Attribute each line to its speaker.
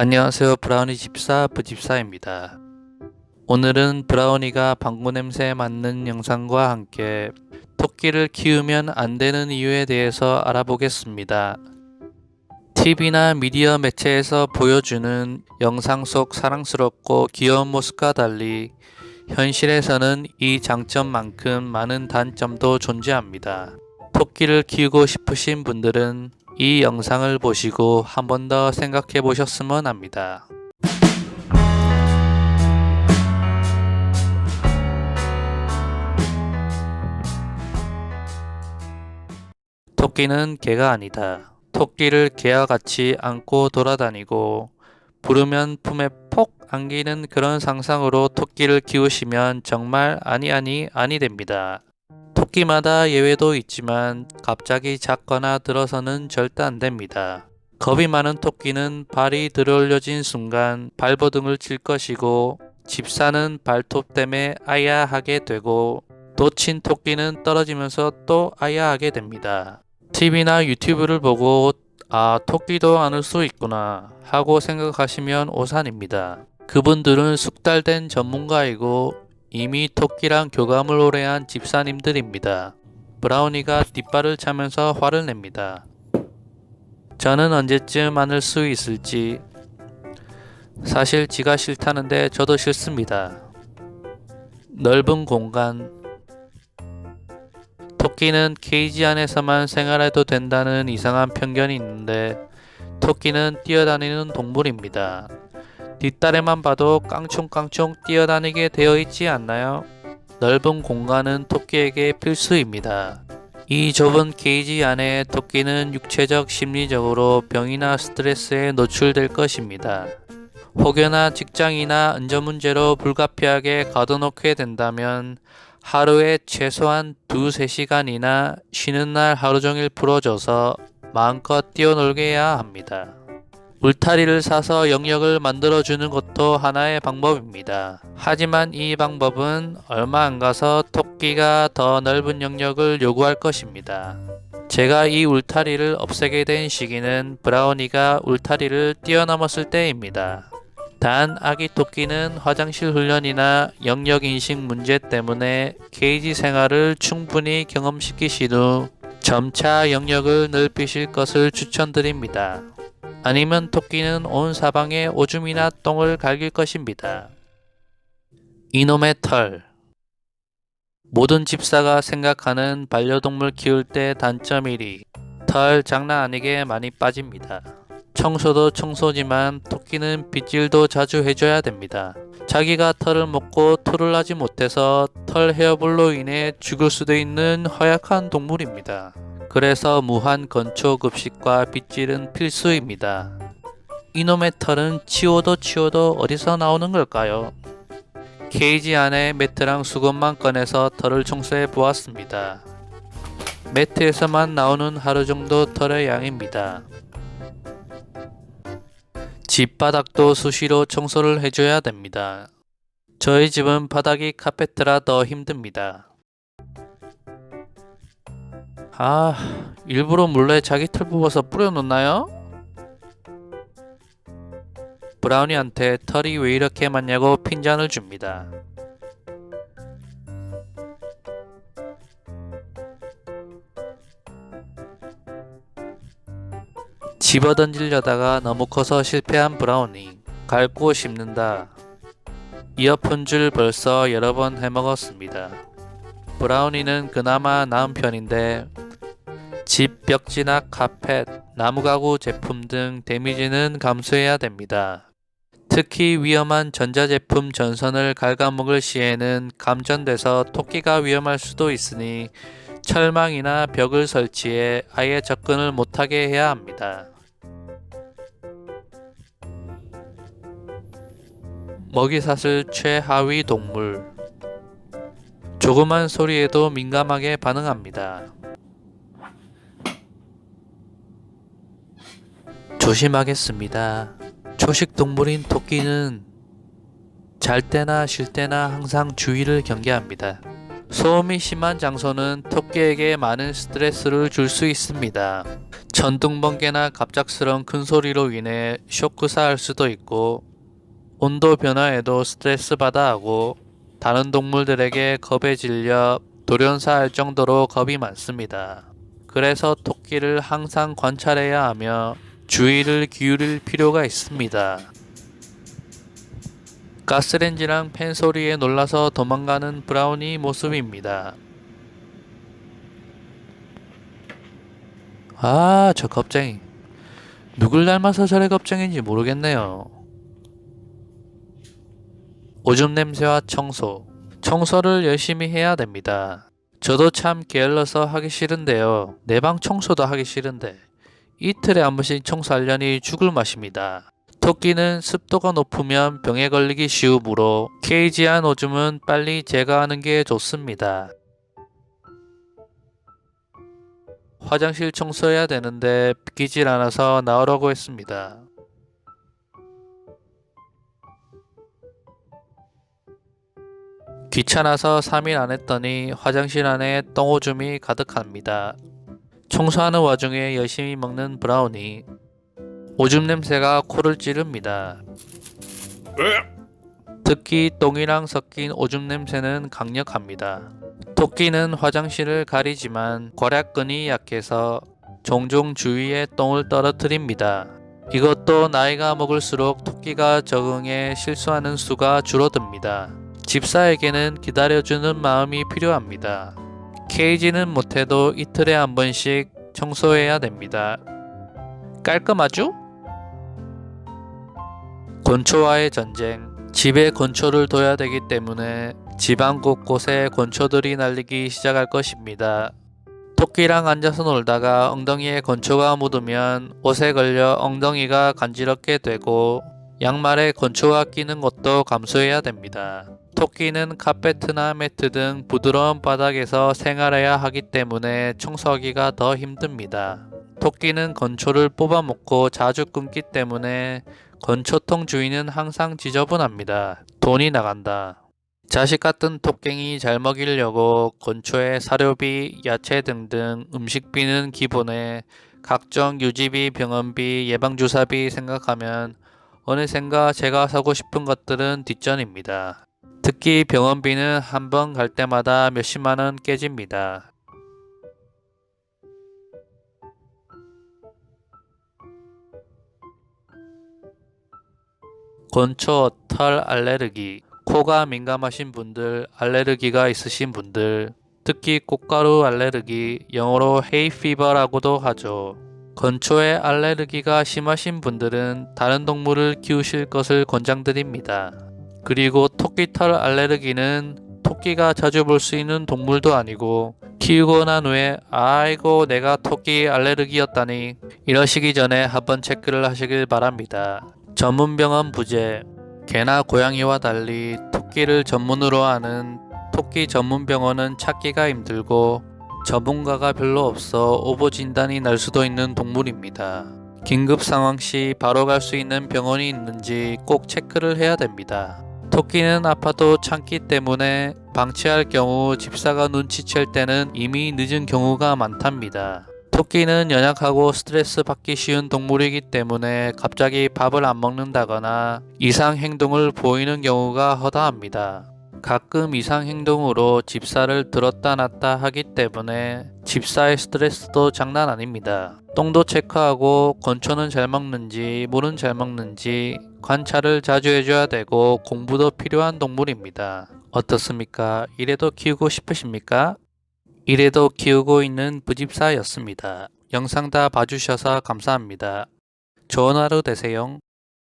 Speaker 1: 안녕하세요. 브라우니 집사 부집사입니다. 오늘은 브라우니가 방구 냄새에 맡는 영상과 함께 토끼를 키우면 안 되는 이유에 대해서 알아보겠습니다. TV나 미디어 매체에서 보여주는 영상 속 사랑스럽고 귀여운 모습과 달리 현실에서는 이 장점만큼 많은 단점도 존재합니다. 토끼를 키우고 싶으신 분들은 이 영상을 보시고 한 번 더 생각해 보셨으면 합니다. 토끼는 개가 아니다. 토끼를 개와 같이 안고 돌아다니고 부르면 품에 폭 안기는 그런 상상으로 토끼를 키우시면 정말 아니 됩니다. 토끼마다 예외도 있지만 갑자기 작거나 들어서는 절대 안 됩니다. 겁이 많은 토끼는 발이 들어올려진 순간 발버둥을 칠 것이고 집사는 발톱 때문에 아야 하게 되고 놓친 토끼는 떨어지면서 또 아야 하게 됩니다. TV나 유튜브를 보고 토끼도 안을 수 있구나 하고 생각하시면 오산입니다. 그분들은 숙달된 전문가이고 이미 토끼랑 교감을 오래 한 집사님들입니다. 브라우니가 뒷발을 차면서 화를 냅니다. 저는 언제쯤 안을 수 있을지. 사실 지가 싫다는데 저도 싫습니다. 넓은 공간. 토끼는 케이지 안에서만 생활해도 된다는 이상한 편견이 있는데 토끼는 뛰어다니는 동물입니다. 뒷다리만 봐도 깡총깡총 뛰어다니게 되어 있지 않나요? 넓은 공간은 토끼에게 필수입니다. 이 좁은 케이지 안에 토끼는 육체적, 심리적으로 병이나 스트레스에 노출될 것입니다. 혹여나 직장이나 안전 문제로 불가피하게 가둬놓게 된다면 하루에 최소한 2-3시간이나 쉬는 날 하루 종일 풀어줘서 마음껏 뛰어놀게 해야 합니다. 울타리를 사서 영역을 만들어주는 것도 하나의 방법입니다. 하지만 이 방법은 얼마 안 가서 토끼가 더 넓은 영역을 요구할 것입니다. 제가 이 울타리를 없애게 된 시기는 브라우니가 울타리를 뛰어넘었을 때입니다. 단 아기 토끼는 화장실 훈련이나 영역 인식 문제 때문에 케이지 생활을 충분히 경험시키신 후 점차 영역을 넓히실 것을 추천드립니다. 아니면 토끼는 온 사방에 오줌이나 똥을 갈길 것입니다. 이놈의 털. 모든 집사가 생각하는 반려동물 키울 때 단점 1위. 털 장난 아니게 많이 빠집니다. 청소도 청소지만 토끼는 빗질도 자주 해줘야 됩니다. 자기가 털을 먹고 토를 하지 못해서 털 헤어볼로 인해 죽을 수도 있는 허약한 동물입니다. 그래서 무한 건초 급식과 빗질은 필수입니다. 이놈의 털은 치워도 어디서 나오는 걸까요? 케이지 안에 매트랑 수건만 꺼내서 털을 청소해 보았습니다. 매트에서만 나오는 하루 정도 털의 양입니다. 집 바닥도 수시로 청소를 해줘야 됩니다. 저희 집은 바닥이 카페트라 더 힘듭니다. 일부러 몰래 자기 털 뽑아서 뿌려놓나요? 브라우니한테 털이 왜 이렇게 많냐고 핀잔을 줍니다. 집어던지려다가 너무 커서 실패한 브라우니. 갈고 씹는다. 이어폰 줄 벌써 여러 번 해먹었습니다. 브라우니는 그나마 나은 편인데 집 벽지나 카펫, 나무 가구 제품 등 데미지는 감수해야 됩니다. 특히 위험한 전자제품 전선을 갉아먹을 시에는 감전돼서 토끼가 위험할 수도 있으니 철망이나 벽을 설치해 아예 접근을 못하게 해야 합니다. 먹이사슬 최하위 동물. 조그만 소리에도 민감하게 반응합니다. 조심하겠습니다. 초식 동물인 토끼는 잘 때나 쉴 때나 항상 주의를 경계합니다. 소음이 심한 장소는 토끼에게 많은 스트레스를 줄 수 있습니다. 천둥번개나 갑작스러운 큰 소리로 인해 쇼크사할 수도 있고 온도 변화에도 스트레스 받아 하고 다른 동물들에게 겁에 질려 돌연사할 정도로 겁이 많습니다. 그래서 토끼를 항상 관찰해야 하며 주의를 기울일 필요가 있습니다. 가스렌지랑 팬 소리에 놀라서 도망가는 브라우니 모습입니다. 아, 저 겁쟁이. 누굴 닮아서 저래 겁쟁인지 모르겠네요. 오줌 냄새와 청소. 청소를 열심히 해야 됩니다. 저도 참 게을러서 하기 싫은데요. 내 방 청소도 하기 싫은데 이틀에 한 번씩 청소하려니 죽을 맛입니다. 토끼는 습도가 높으면 병에 걸리기 쉬우므로 케이지한 오줌은 빨리 제거하는 게 좋습니다. 화장실 청소해야 되는데 비키질 않아서 나오라고 했습니다. 귀찮아서 3일 안 했더니 화장실 안에 똥오줌이 가득합니다. 청소하는 와중에 열심히 먹는 브라우니. 오줌 냄새가 코를 찌릅니다. 특히 똥이랑 섞인 오줌 냄새는 강력합니다. 토끼는 화장실을 가리지만 괄약근이 약해서 종종 주위에 똥을 떨어뜨립니다. 이것도 나이가 먹을수록 토끼가 적응해 실수하는 수가 줄어듭니다. 집사에게는 기다려주는 마음이 필요합니다. 케이지는 못해도 이틀에 한 번씩 청소해야 됩니다. 깔끔하죠? 곤초와의 전쟁. 집에 곤초를 둬야 되기 때문에 집안 곳곳에 곤초들이 날리기 시작할 것입니다. 토끼랑 앉아서 놀다가 엉덩이에 곤초가 묻으면 옷에 걸려 엉덩이가 간지럽게 되고 양말에 곤초가 끼는 것도 감수해야 됩니다. 토끼는 카페트나 매트 등 부드러운 바닥에서 생활해야 하기 때문에 청소하기가 더 힘듭니다. 토끼는 건초를 뽑아 먹고 자주 끊기 때문에 건초통 주인은 항상 지저분합니다. 돈이 나간다. 자식 같은 토깽이 잘 먹이려고 건초에 사료비, 야채 등등 음식비는 기본에 각종 유지비, 병원비, 예방주사비 생각하면 어느샌가 제가 사고 싶은 것들은 뒷전입니다. 특히 병원비는 한 번 갈 때마다 몇십만원 깨집니다. 곤초, 털 알레르기. 코가 민감하신 분들, 알레르기가 있으신 분들, 특히 꽃가루 알레르기, 영어로 헤이피버라고도 하죠. 건초에 알레르기가 심하신 분들은 다른 동물을 키우실 것을 권장드립니다. 그리고 토끼털 알레르기는 토끼가 자주 볼 수 있는 동물도 아니고 키우고 난 후에 아이고 내가 토끼 알레르기였다니 이러시기 전에 한번 체크를 하시길 바랍니다. 전문병원 부재. 개나 고양이와 달리 토끼를 전문으로 하는 토끼 전문병원은 찾기가 힘들고 전문가가 별로 없어 오보 진단이 날 수도 있는 동물입니다. 긴급 상황 시 바로 갈 수 있는 병원이 있는지 꼭 체크를 해야 됩니다. 토끼는 아파도 참기 때문에 방치할 경우 집사가 눈치챌 때는 이미 늦은 경우가 많답니다. 토끼는 연약하고 스트레스 받기 쉬운 동물이기 때문에 갑자기 밥을 안 먹는다거나 이상 행동을 보이는 경우가 허다합니다. 가끔 이상 행동으로 집사를 들었다 놨다 하기 때문에 집사의 스트레스도 장난 아닙니다. 똥도 체크하고 건초는 잘 먹는지 물은 잘 먹는지 관찰을 자주 해줘야 되고 공부도 필요한 동물입니다. 어떻습니까? 이래도 키우고 싶으십니까? 이래도 키우고 있는 부집사였습니다. 영상 다 봐주셔서 감사합니다. 좋은 하루 되세요.